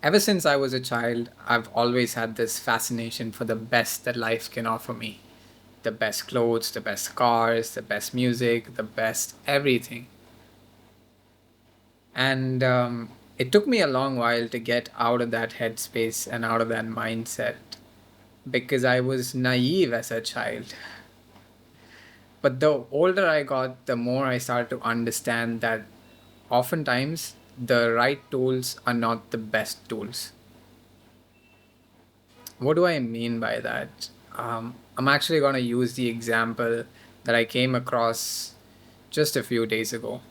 Ever since I was a child, I've always had this fascination for the best that life can offer me. The best clothes, the best cars, the best music, the best everything. And it took me a long while to get out of that headspace and out of that mindset because I was naive as a child. But the older I got, the more I started to understand that oftentimes the right tools are not the best tools. What do I mean by that? I'm actually going to use the example that I came across just a few days ago.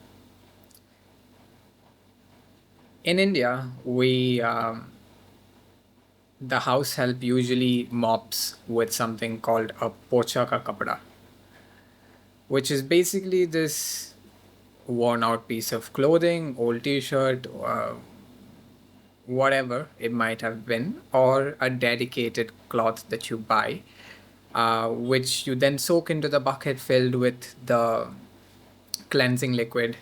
In India, the house help usually mops with something called a pocha ka kapda, which is basically this worn out piece of clothing, old t-shirt, whatever it might have been, or a dedicated cloth that you buy, which you then soak into the bucket filled with the cleansing liquid,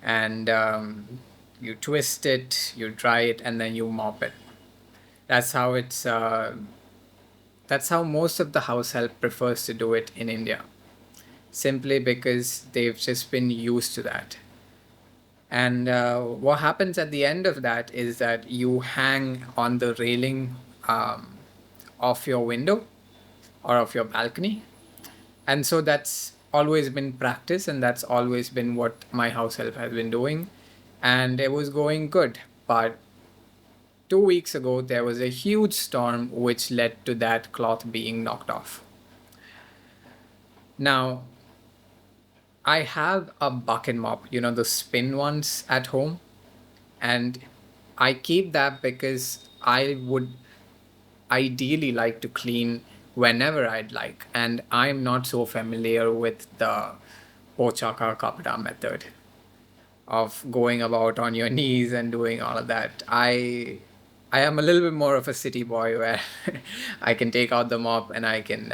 and you twist it, you dry it, and then you mop it. That's how it's. That's how most of the house help prefers to do it in India, simply because they've just been used to that. And what happens at the end of that is that you hang on the railing of your window or of your balcony. And so that's always been practice, and that's always been what my house help has been doing. And it was going good. But 2 weeks ago, there was a huge storm which led to that cloth being knocked off. Now, I have a bucket mop, the spin ones at home, and I keep that because I would ideally like to clean whenever I'd like, and I'm not so familiar with the pochaka kapda method of going about on your knees and doing all of that. I am a little bit more of a city boy where I can take out the mop and I can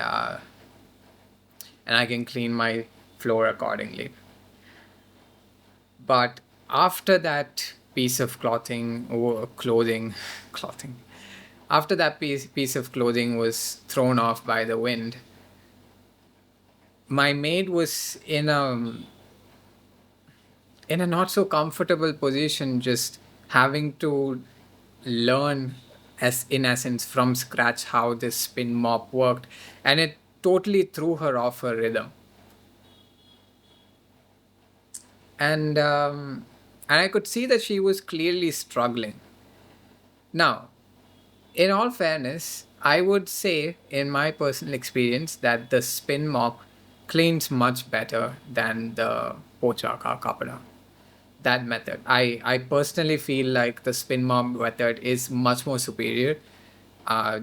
clean my floor accordingly. But after that piece of clothing or clothing, clothing, after that piece of clothing was thrown off by the wind, my maid was in a not so comfortable position, just having to learn as in essence from scratch how this spin mop worked, and it totally threw her off her rhythm. And um, and I could see that she was clearly struggling. Now, in all fairness, I would say, in my personal experience, that the spin mop cleans much better than the pochaka kapda. That method, I personally feel like the spin mop method is much more superior,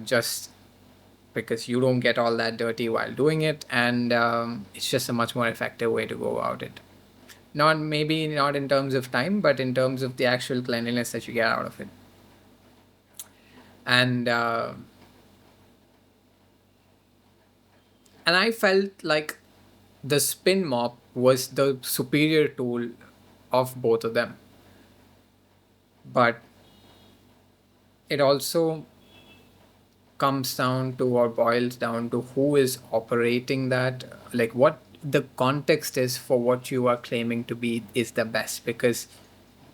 just because you don't get all that dirty while doing it, and it's just a much more effective way to go about it. Not maybe not in terms of time, but in terms of the actual cleanliness that you get out of it. And uh, and I felt like the spin mop was the superior tool of both of them. But it also comes down to or boils down to who is operating that, like what the context is for what you are claiming to be is the best. Because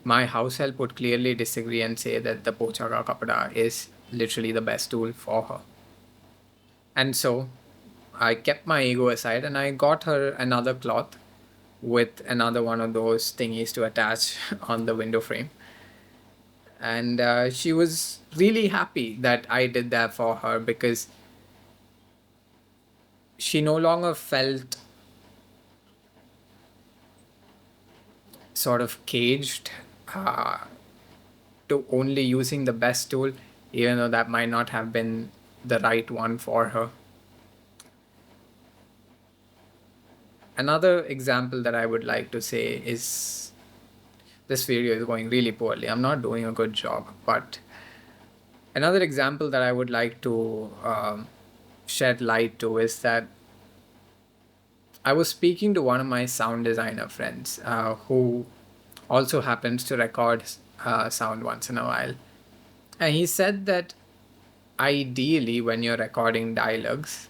my house help would clearly disagree and say that the pochaka kapada is literally the best tool for her. And so I kept my ego aside and I got her another cloth with another one of those thingies to attach on the window frame. And she was really happy that I did that for her, because she no longer felt sort of caged uh, to only using the best tool, even though that might not have been the right one for her. Another example that I would like to say is, this video is going really poorly. I'm not doing a good job, but another example that I would like to shed light to is that I was speaking to one of my sound designer friends, who also happens to record sound once in a while. And he said that ideally, when you're recording dialogues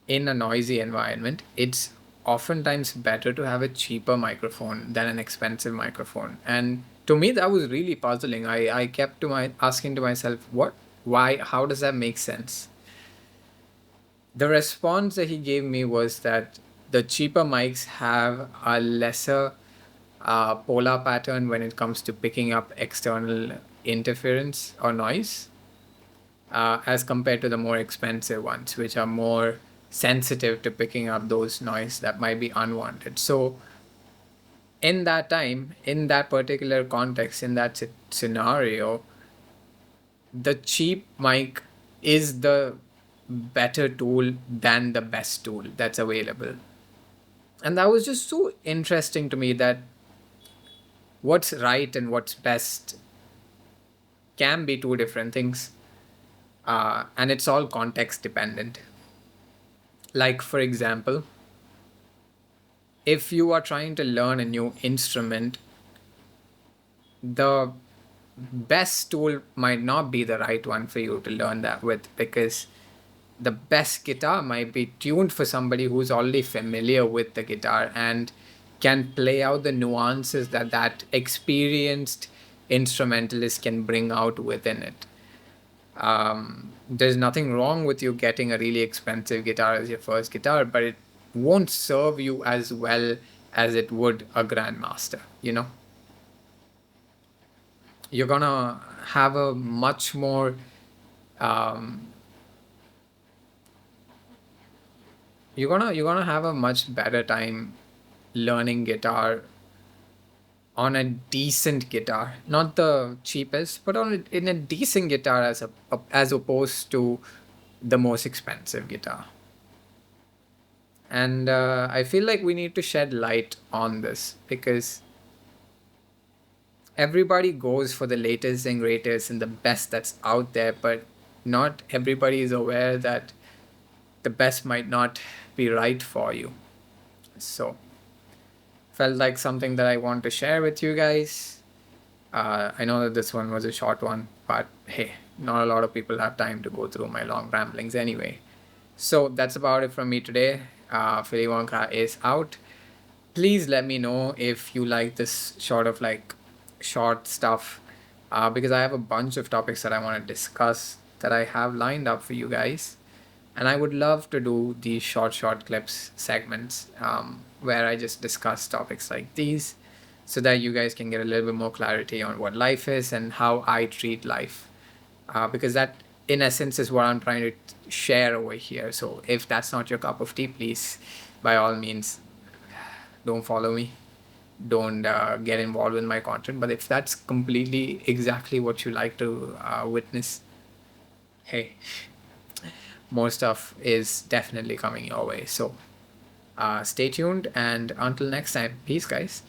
in a noisy environment, it's oftentimes better to have a cheaper microphone than an expensive microphone. And to me, that was really puzzling. I kept to my asking to myself, what, why, how does that make sense? The response that he gave me was that the cheaper mics have a lesser polar pattern when it comes to picking up external interference or noise, as compared to the more expensive ones, which are more sensitive to picking up those noise that might be unwanted. So, in that time, in that particular context, in that scenario, the cheap mic is the better tool than the best tool that's available. And that was just so interesting to me, that what's right and what's best can be two different things. And it's all context dependent. Like, for example, if you are trying to learn a new instrument, the best tool might not be the right one for you to learn that with, because the best guitar might be tuned for somebody who's already familiar with the guitar and can play out the nuances that that experienced instrumentalist can bring out within it. There's nothing wrong with you getting a really expensive guitar as your first guitar, but it won't serve you as well as it would a grandmaster. You're gonna have a much more um, you're gonna have a much better time learning guitar on a decent guitar, not the cheapest, but in a decent guitar, as opposed to the most expensive guitar. And I feel like we need to shed light on this, because everybody goes for the latest and greatest and the best that's out there, but not everybody is aware that the best might not be right for you. So, felt like something that I want to share with you guys. I know that this one was a short one, but hey, not a lot of people have time to go through my long ramblings anyway. So that's about it from me today. Philly Wonka is out. Please let me know if you like this sort of like short stuff, because I have a bunch of topics that I want to discuss that I have lined up for you guys. And I would love to do these short clips segments, where I just discuss topics like these, so that you guys can get a little bit more clarity on what life is and how I treat life. Because that, in essence, is what I'm trying to share over here. So if that's not your cup of tea, please, by all means, don't follow me. Don't get involved with my content. But if that's completely exactly what you like to witness, hey, more stuff is definitely coming your way. So stay tuned, and until next time, peace, guys.